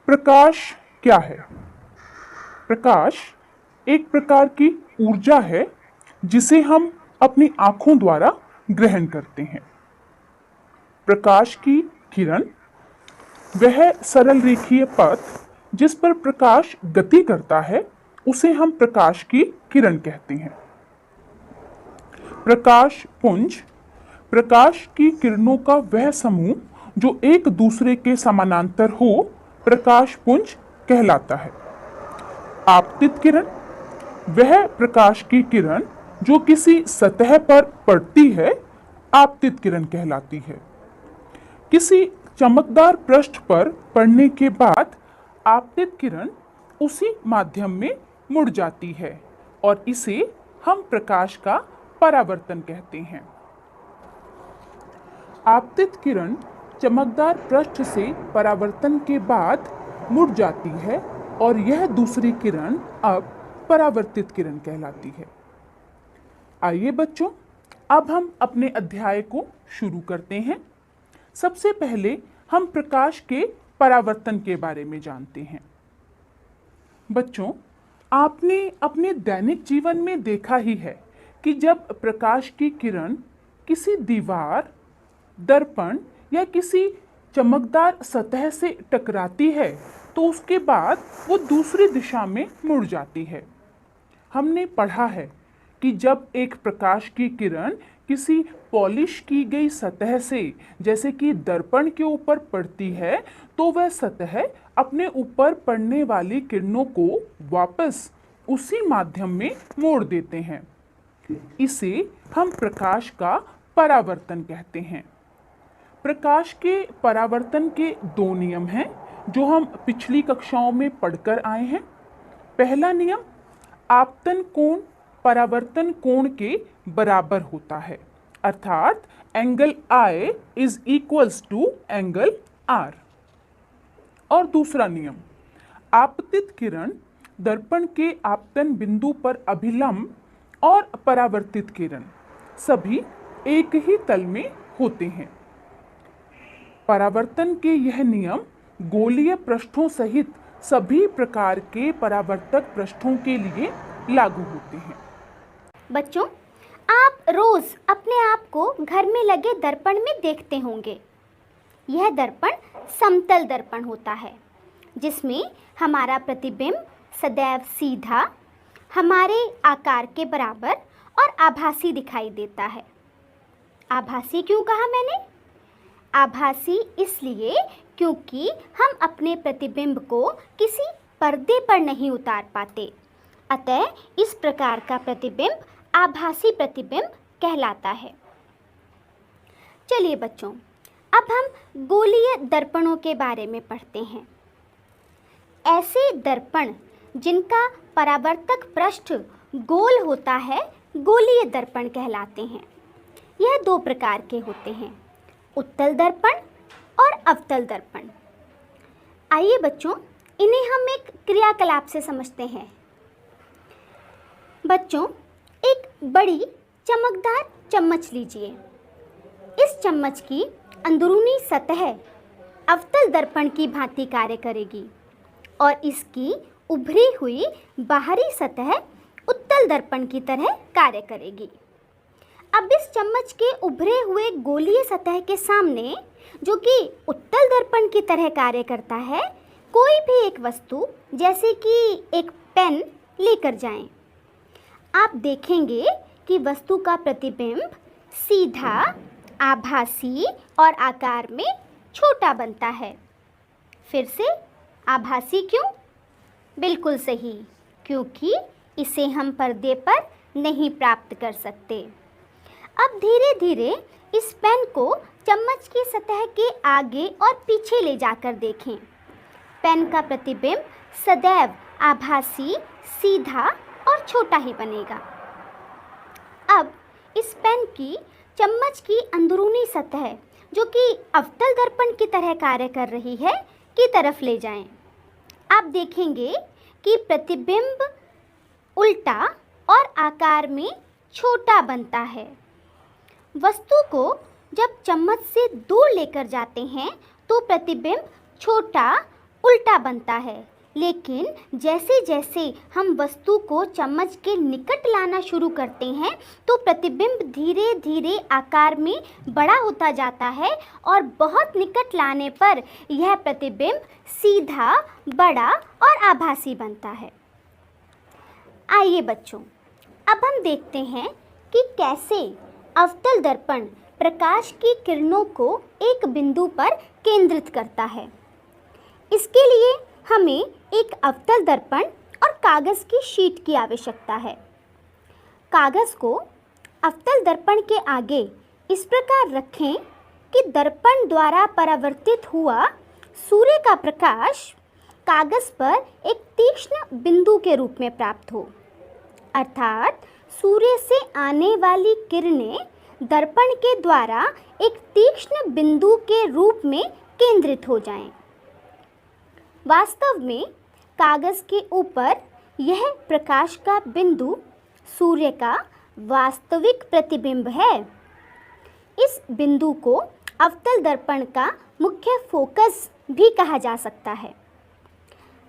प्रकाश क्या है? प्रकाश एक प्रकार की ऊर्जा है जिसे हम अपनी आंखों द्वारा ग्रहण करते हैं। प्रकाश की किरण वह सरल रेखीय पथ जिस पर प्रकाश गति करता है उसे हम प्रकाश की किरण कहते हैं। प्रकाश पुंज प्रकाश की किरणों का वह समूह जो एक दूसरे के समानांतर हो प्रकाश पुंज कहलाता है। आपतित किरण वह प्रकाश की किरण जो किसी सतह पर पड़ती है आपतित किरण कहलाती है। किसी चमकदार पृष्ठ पर पड़ने के बाद आपतित किरण उसी माध्यम में मुड़ जाती है और इसे हम प्रकाश का परावर्तन कहते हैं। आपतित किरण चमकदार पृष्ठ से परावर्तन के बाद मुड़ जाती है और यह दूसरी किरण अब परावर्तित किरण कहलाती है। आइए बच्चों, अब हम अपने अध्याय को शुरू करते हैं। सबसे पहले हम प्रकाश के परावर्तन के बारे में जानते हैं। बच्चों, आपने अपने दैनिक जीवन में देखा ही है कि जब प्रकाश की किरण किसी दीवार, दर्पण या किसी चमकदार सतह से टकराती है तो उसके बाद वो दूसरी दिशा में मुड़ जाती है। हमने पढ़ा है कि जब एक प्रकाश की किरण किसी पॉलिश की गई सतह से जैसे कि दर्पण के ऊपर पड़ती है तो वह सतह अपने ऊपर पड़ने वाली किरणों को वापस उसी माध्यम में मोड़ देते हैं। इसे हम प्रकाश का परावर्तन कहते हैं। प्रकाश के परावर्तन के दो नियम हैं जो हम पिछली कक्षाओं में पढ़कर आए हैं। पहला नियम, आपतन कोण परावर्तन कोण के बराबर होता है, अर्थात angle I is equals to angle R। और दूसरा नियम, आपतित किरण दर्पण के आपतन बिंदु पर अभिलंब और परावर्तित किरण सभी एक ही तल में होते हैं। परावर्तन के यह नियम गोलीय पृष्ठों सहित सभी प्रकार के परावर्तक पृष्ठों के लिए लागू होते हैं। बच्चों, आप रोज अपने आप को घर में लगे दर्पण में देखते होंगे। यह दर्पण समतल दर्पण होता है जिसमें हमारा प्रतिबिंब सदैव सीधा, हमारे आकार के बराबर और आभासी दिखाई देता है। आभासी क्यों कहा मैंने? आभासी इसलिए क्योंकि हम अपने प्रतिबिंब को किसी पर्दे पर नहीं उतार पाते, अतः इस प्रकार का प्रतिबिंब आभासी प्रतिबिंब कहलाता है। चलिए बच्चों, अब हम गोलीय दर्पणों के बारे में पढ़ते हैं। ऐसे दर्पण जिनका परावर्तक पृष्ठ गोल होता है गोलीय दर्पण कहलाते हैं। यह दो प्रकार के होते हैं, उत्तल दर्पण और अवतल दर्पण। आइए बच्चों, इन्हें हम एक क्रियाकलाप से समझते हैं। बच्चों, एक बड़ी चमकदार चम्मच लीजिए। इस चम्मच की अंदरूनी सतह अवतल दर्पण की भांति कार्य करेगी और इसकी उभरी हुई बाहरी सतह उत्तल दर्पण की तरह कार्य करेगी। अब इस चम्मच के उभरे हुए गोलीय सतह के सामने, जो कि उत्तल दर्पण की तरह कार्य करता है, कोई भी एक वस्तु जैसे कि एक पेन लेकर जाएं। आप देखेंगे कि वस्तु का प्रतिबिंब सीधा, आभासी और आकार में छोटा बनता है। फिर से आभासी क्यों? बिल्कुल सही, क्योंकि इसे हम पर्दे पर नहीं प्राप्त कर सकते। अब धीरे धीरे इस पेन को चम्मच की सतह के आगे और पीछे ले जाकर देखें। पेन का प्रतिबिंब सदैव आभासी, सीधा और छोटा ही बनेगा। अब इस पेन की चम्मच की अंदरूनी सतह, जो कि अवतल दर्पण की तरह कार्य कर रही है, की तरफ ले जाएं। आप देखेंगे कि प्रतिबिंब उल्टा और आकार में छोटा बनता है। वस्तु को जब चम्मच से दूर लेकर जाते हैं तो प्रतिबिंब छोटा, उल्टा बनता है, लेकिन जैसे जैसे हम वस्तु को चम्मच के निकट लाना शुरू करते हैं तो प्रतिबिंब धीरे धीरे आकार में बड़ा होता जाता है और बहुत निकट लाने पर यह प्रतिबिंब सीधा, बड़ा और आभासी बनता है। आइए बच्चों, अब हम देखते हैं कि कैसे अवतल दर्पण प्रकाश की किरणों को एक बिंदु पर केंद्रित करता है। इसके लिए हमें एक अवतल दर्पण और कागज़ की शीट की आवश्यकता है। कागज़ को अवतल दर्पण के आगे इस प्रकार रखें कि दर्पण द्वारा परावर्तित हुआ सूर्य का प्रकाश कागज़ पर एक तीक्ष्ण बिंदु के रूप में प्राप्त हो, अर्थात सूर्य से आने वाली किरणें दर्पण के द्वारा एक तीक्ष्ण बिंदु के रूप में केंद्रित हो जाएं। वास्तव में कागज़ के ऊपर यह प्रकाश का बिंदु सूर्य का वास्तविक प्रतिबिंब है। इस बिंदु को अवतल दर्पण का मुख्य फोकस भी कहा जा सकता है।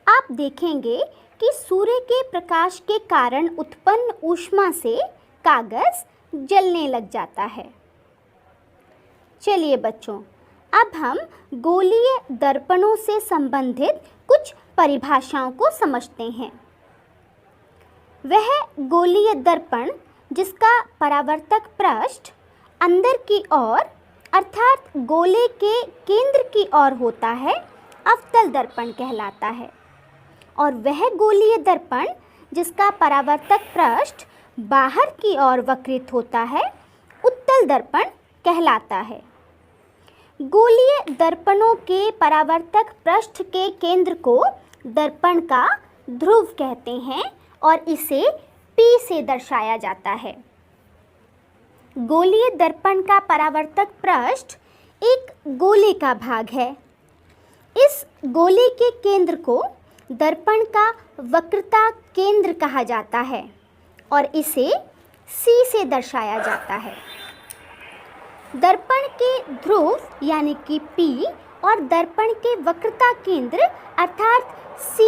आप देखेंगे कि सूर्य के प्रकाश के कारण उत्पन्न ऊष्मा से कागज़ जलने लग जाता है। चलिए बच्चों, अब हम गोलीय दर्पणों से संबंधित कुछ परिभाषाओं को समझते हैं। वह गोलीय दर्पण जिसका परावर्तक पृष्ठ अंदर की ओर अर्थात गोले के केंद्र की ओर होता है, अवतल दर्पण कहलाता है। और वह गोलीय दर्पण जिसका परावर्तक पृष्ठ बाहर की ओर वक्रित होता है, उत्तल दर्पण कहलाता है। गोलीय दर्पणों के परावर्तक पृष्ठ के केंद्र को दर्पण का ध्रुव कहते हैं और इसे P से दर्शाया जाता है। गोलीय दर्पण का परावर्तक पृष्ठ एक गोले का भाग है। इस गोले के केंद्र को दर्पण का वक्रता केंद्र कहा जाता है और इसे C से दर्शाया जाता है। दर्पण के ध्रुव यानी कि P और दर्पण के वक्रता केंद्र अर्थात C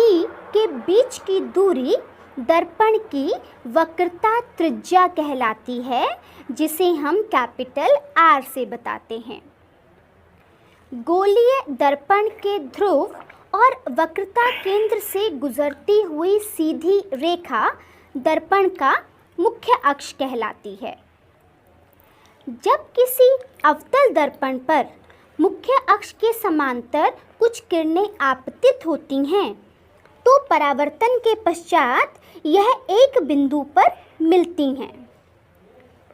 के बीच की दूरी दर्पण की वक्रता त्रिज्या कहलाती है, जिसे हम कैपिटल R से बताते हैं। गोलीय दर्पण के ध्रुव और वक्रता केंद्र से गुजरती हुई सीधी रेखा दर्पण का मुख्य अक्ष कहलाती है। जब किसी अवतल दर्पण पर मुख्य अक्ष के समांतर कुछ किरणें आपतित होती हैं तो परावर्तन के पश्चात यह एक बिंदु पर मिलती हैं।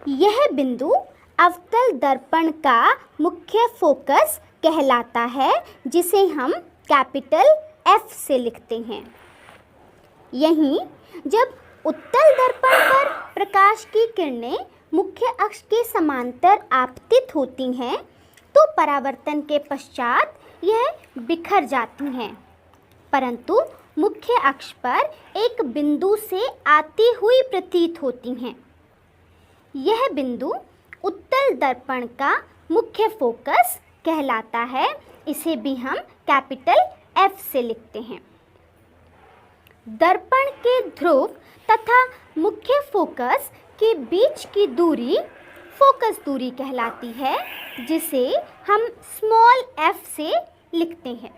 यह बिंदु अवतल दर्पण का मुख्य फोकस कहलाता है, जिसे हम कैपिटल F से लिखते हैं। यहीं जब उत्तल दर्पण पर प्रकाश की किरणें मुख्य अक्ष के समांतर आपतित होती हैं तो परावर्तन के पश्चात यह बिखर जाती हैं, परंतु मुख्य अक्ष पर एक बिंदु से आती हुई प्रतीत होती हैं। यह बिंदु उत्तल दर्पण का मुख्य फोकस कहलाता है। इसे भी हम कैपिटल F से लिखते हैं। दर्पण के ध्रुव तथा मुख्य फोकस के बीच की दूरी फोकस दूरी कहलाती है, जिसे हम स्मॉल f से लिखते हैं।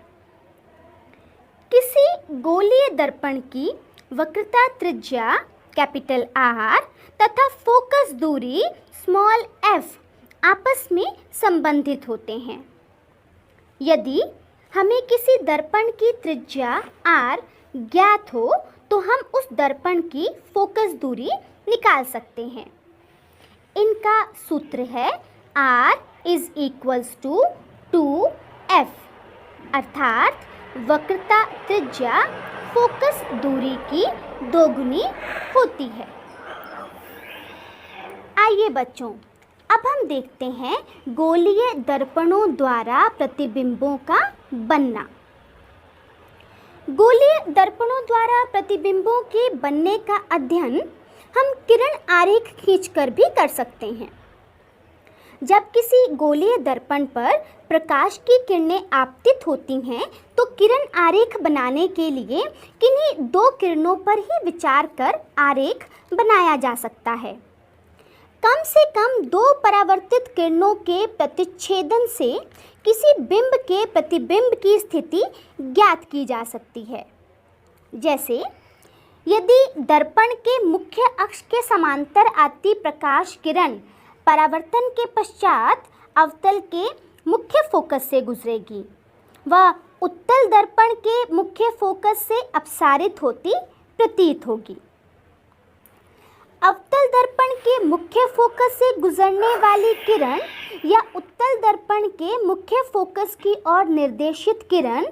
किसी गोलीय दर्पण की वक्रता त्रिज्या कैपिटल R तथा फोकस दूरी स्मॉल f आपस में संबंधित होते हैं। यदि हमें किसी दर्पण की त्रिज्या R ज्ञात हो तो हम उस दर्पण की फोकस दूरी निकाल सकते हैं। इनका सूत्र है R = 2f, अर्थात वक्रता त्रिज्या फोकस दूरी की दोगुनी होती है। आइए बच्चों, अब हम देखते हैं गोलीय दर्पणों द्वारा प्रतिबिंबों का बनना। गोलीय दर्पणों द्वारा प्रतिबिंबों के बनने का अध्ययन हम किरण आरेख खींचकर भी कर सकते हैं। जब किसी गोलीय दर्पण पर प्रकाश की किरणें आपतित होती हैं तो किरण आरेख बनाने के लिए किन्हीं दो किरणों पर ही विचार कर आरेख बनाया जा सकता है। कम से कम दो परावर्तित किरणों के प्रतिच्छेदन से किसी बिंब के प्रतिबिंब की स्थिति ज्ञात की जा सकती है। जैसे यदि दर्पण के मुख्य अक्ष के समांतर आती प्रकाश किरण परावर्तन के पश्चात अवतल के मुख्य फोकस से गुजरेगी, वह उत्तल दर्पण के मुख्य फोकस से अपसारित होती प्रतीत होगी। अवतल दर्पण के मुख्य फोकस से गुजरने वाली किरण या उत्तल दर्पण के मुख्य फोकस की ओर निर्देशित किरण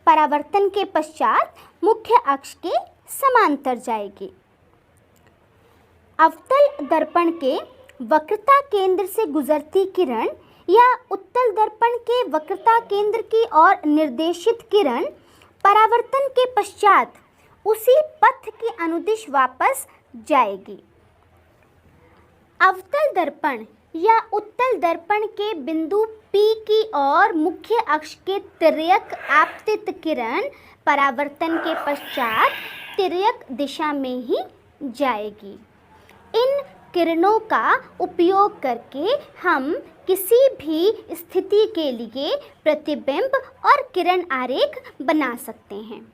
परावर्तन के पश्चात मुख्य अक्ष के समांतर जाएगी। अवतल दर्पण के वक्रता केंद्र से गुजरती किरण या उत्तल दर्पण के वक्रता केंद्र की ओर निर्देशित किरण परावर्तन के पश्चात उसी पथ के अनुदिश वापस जाएगी। अवतल दर्पण या उत्तल दर्पण के बिंदु P की ओर मुख्य अक्ष के तिर्यक आपतित किरण परावर्तन के पश्चात तिर्यक दिशा में ही जाएगी। इन किरणों का उपयोग करके हम किसी भी स्थिति के लिए प्रतिबिंब और किरण आरेख बना सकते हैं।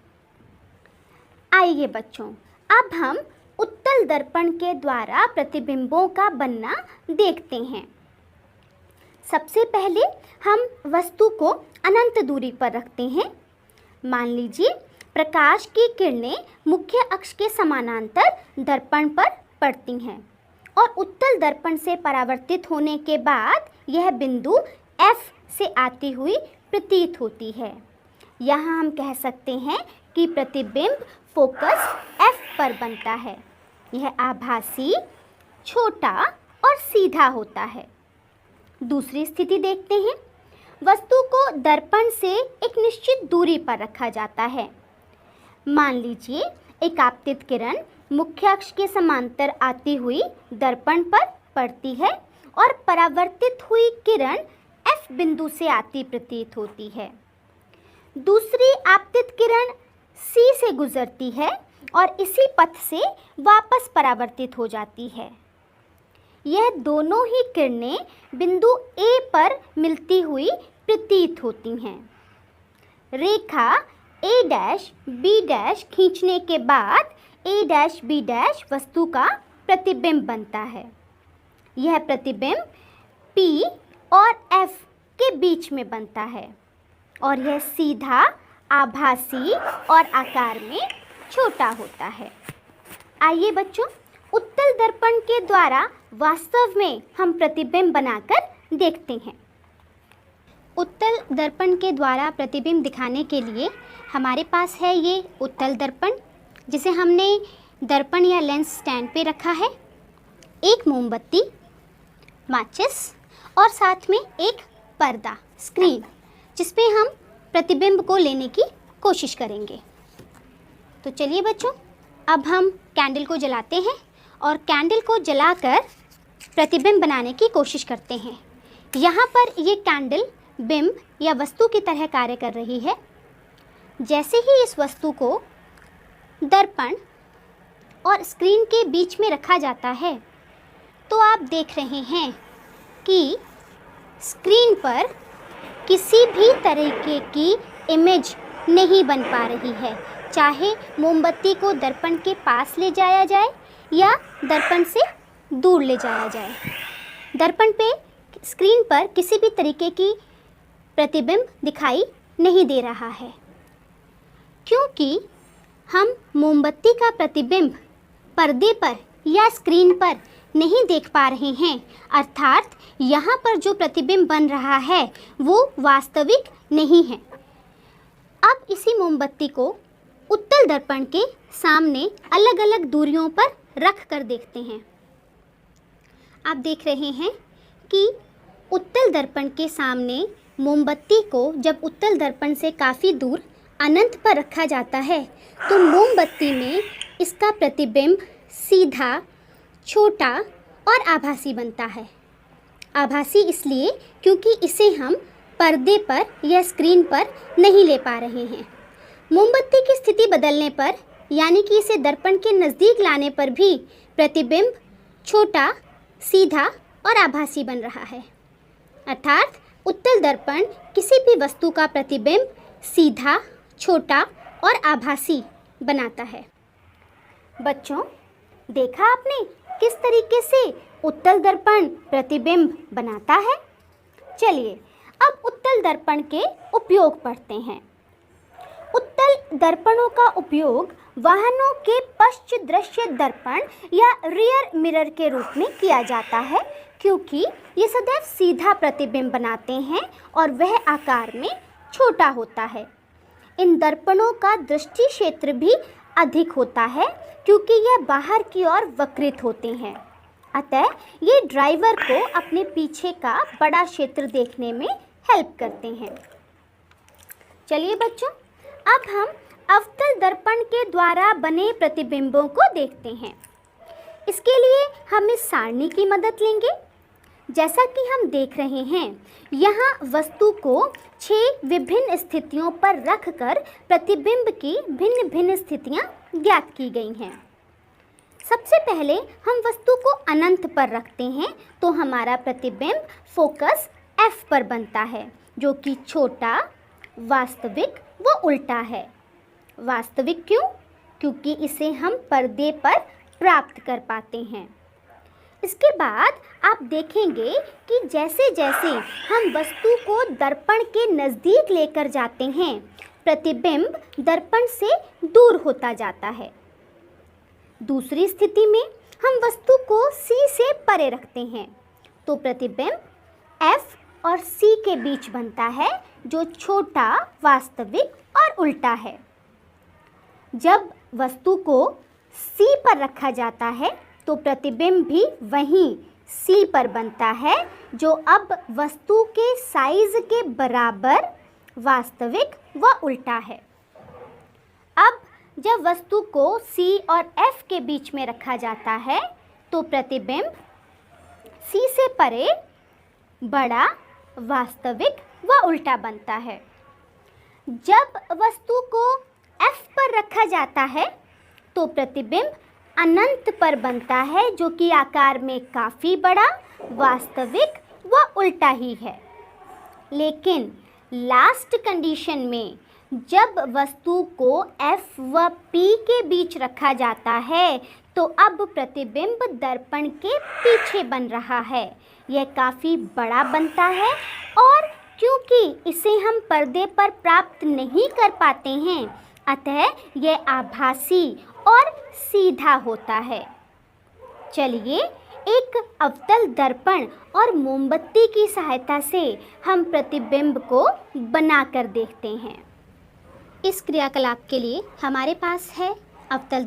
आइए बच्चों, अब हम उत्तल दर्पण के द्वारा प्रतिबिंबों का बनना देखते हैं। सबसे पहले हम वस्तु को अनंत दूरी पर रखते हैं। मान लीजिए प्रकाश की किरणें मुख्य अक्ष के समानांतर दर्पण पर पड़ती हैं और उत्तल दर्पण से परावर्तित होने के बाद यह बिंदु F से आती हुई प्रतीत होती है। यहाँ हम कह सकते हैं कि प्रतिबिंब फोकस F पर बनता है। यह आभासी, छोटा और सीधा होता है। दूसरी स्थिति देखते हैं। वस्तु को दर्पण से एक निश्चित दूरी पर रखा जाता है। मान लीजिए एक आपतित किरण मुख्य अक्ष के समांतर आती हुई दर्पण पर पड़ती है और परावर्तित हुई किरण F बिंदु से आती प्रतीत होती है। दूसरी आपतित किरण C से गुजरती है और इसी पथ से वापस परावर्तित हो जाती है। यह दोनों ही किरणें बिंदु A पर मिलती हुई प्रतीत होती हैं। रेखा A' B' खींचने के बाद A' B' वस्तु का प्रतिबिंब बनता है। यह प्रतिबिंब P और F के बीच में बनता है और यह सीधा, आभासी और आकार में छोटा होता है। आइए बच्चों, उत्तल दर्पण के द्वारा वास्तव में हम प्रतिबिंब बनाकर देखते हैं। उत्तल दर्पण के द्वारा प्रतिबिंब दिखाने के लिए हमारे पास है ये उत्तल दर्पण, जिसे हमने दर्पण या लेंस स्टैंड पे रखा है, एक मोमबत्ती, माचिस और साथ में एक पर्दा, स्क्रीन, जिस पे हम प्रतिबिंब को लेने की कोशिश करेंगे। तो चलिए बच्चों, अब हम कैंडल को जलाते हैं और कैंडल को जलाकर प्रतिबिंब बनाने की कोशिश करते हैं। यहाँ पर ये कैंडल बिंब या वस्तु की तरह कार्य कर रही है। जैसे ही इस वस्तु को दर्पण और स्क्रीन के बीच में रखा जाता है तो आप देख रहे हैं कि स्क्रीन पर किसी भी तरीके की इमेज नहीं बन पा रही है, चाहे मोमबत्ती को दर्पण के पास ले जाया जाए या दर्पण से दूर ले जाया जाए। दर्पण पे, स्क्रीन पर किसी भी तरीके की प्रतिबिंब दिखाई नहीं दे रहा है, क्योंकि हम मोमबत्ती का प्रतिबिंब पर्दे पर या स्क्रीन पर नहीं देख पा रहे हैं। अर्थात यहाँ पर जो प्रतिबिंब बन रहा है वो वास्तविक नहीं है। अब इसी मोमबत्ती को उत्तल दर्पण के सामने अलग अलग दूरियों पर रख कर देखते हैं। आप देख रहे हैं कि उत्तल दर्पण के सामने मोमबत्ती को जब उत्तल दर्पण से काफ़ी दूर अनंत पर रखा जाता है तो मोमबत्ती में इसका प्रतिबिंब सीधा, छोटा और आभासी बनता है। आभासी इसलिए क्योंकि इसे हम पर्दे पर या स्क्रीन पर नहीं ले पा रहे हैं। मोमबत्ती की स्थिति बदलने पर यानी कि इसे दर्पण के नज़दीक लाने पर भी प्रतिबिंब छोटा, सीधा और आभासी बन रहा है। अर्थात उत्तल दर्पण किसी भी वस्तु का प्रतिबिंब सीधा, छोटा और आभासी बनाता है। बच्चों, देखा आपने किस तरीके से उत्तल दर्पण प्रतिबिंब बनाता है? चलिए अब उत्तल दर्पण के उपयोग पढ़ते हैं। उत्तल दर्पणों का उपयोग वाहनों के पश्च दृश्य दर्पण या रियर मिरर के रूप में किया जाता है, क्योंकि ये सदैव सीधा प्रतिबिंब बनाते हैं और वह आकार में छोटा होता है। इन दर्पणों का दृष्टि क्षेत्र भी अधिक होता है क्योंकि यह बाहर की ओर वक्रित होते हैं। अतः ये ड्राइवर को अपने पीछे का बड़ा क्षेत्र देखने में हेल्प करते हैं। चलिए बच्चों, अब हम अवतल दर्पण के द्वारा बने प्रतिबिंबों को देखते हैं। इसके लिए हम इस सारणी की मदद लेंगे। जैसा कि हम देख रहे हैं, यहाँ वस्तु को 6 विभिन्न स्थितियों पर रखकर प्रतिबिंब की भिन्न भिन्न स्थितियाँ ज्ञात की गई हैं। सबसे पहले हम वस्तु को अनंत पर रखते हैं तो हमारा प्रतिबिंब फोकस F पर बनता है, जो कि छोटा, वास्तविक व उल्टा है। वास्तविक क्यों? क्योंकि इसे हम पर्दे पर प्राप्त कर पाते हैं। इसके बाद आप देखेंगे कि जैसे जैसे हम वस्तु को दर्पण के नज़दीक लेकर जाते हैं, प्रतिबिंब दर्पण से दूर होता जाता है। दूसरी स्थिति में हम वस्तु को C से परे रखते हैं तो प्रतिबिंब F और C के बीच बनता है, जो छोटा, वास्तविक और उल्टा है। जब वस्तु को C पर रखा जाता है तो प्रतिबिंब भी वहीं C पर बनता है, जो अब वस्तु के साइज के बराबर, वास्तविक व उल्टा है। अब जब वस्तु को C और F के बीच में रखा जाता है तो प्रतिबिंब C से परे, बड़ा, वास्तविक व उल्टा बनता है। जब वस्तु को F पर रखा जाता है तो प्रतिबिंब अनंत पर बनता है, जो कि आकार में काफ़ी बड़ा, वास्तविक व उल्टा ही है। लेकिन लास्ट कंडीशन में जब वस्तु को F व P के बीच रखा जाता है तो अब प्रतिबिंब दर्पण के पीछे बन रहा है। यह काफ़ी बड़ा बनता है और क्योंकि इसे हम पर्दे पर प्राप्त नहीं कर पाते हैं, अतः यह आभासी और सीधा होता है। चलिए एक अवतल दर्पण और मोमबत्ती की सहायता से हम प्रतिबिंब को बनाकर देखते हैं। इस क्रियाकलाप के लिए हमारे पास है अवतल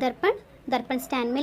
दर्पण स्टैंड में